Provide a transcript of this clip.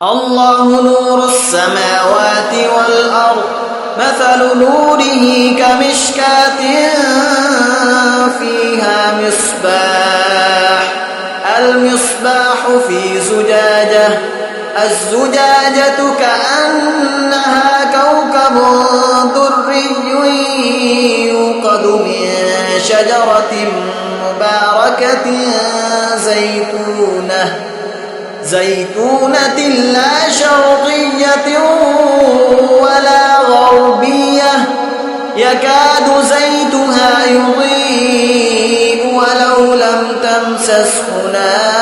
الله نور السماوات والأرض مثل نوره كمشكاة فيها مصباح المصباح في زجاجة الزجاجة كأنها كوكب دري يوقد من شجرة مباركة زيتونة لا شرقية ولا غربية يكاد زيتها يضيء ولو لم تمسسه نار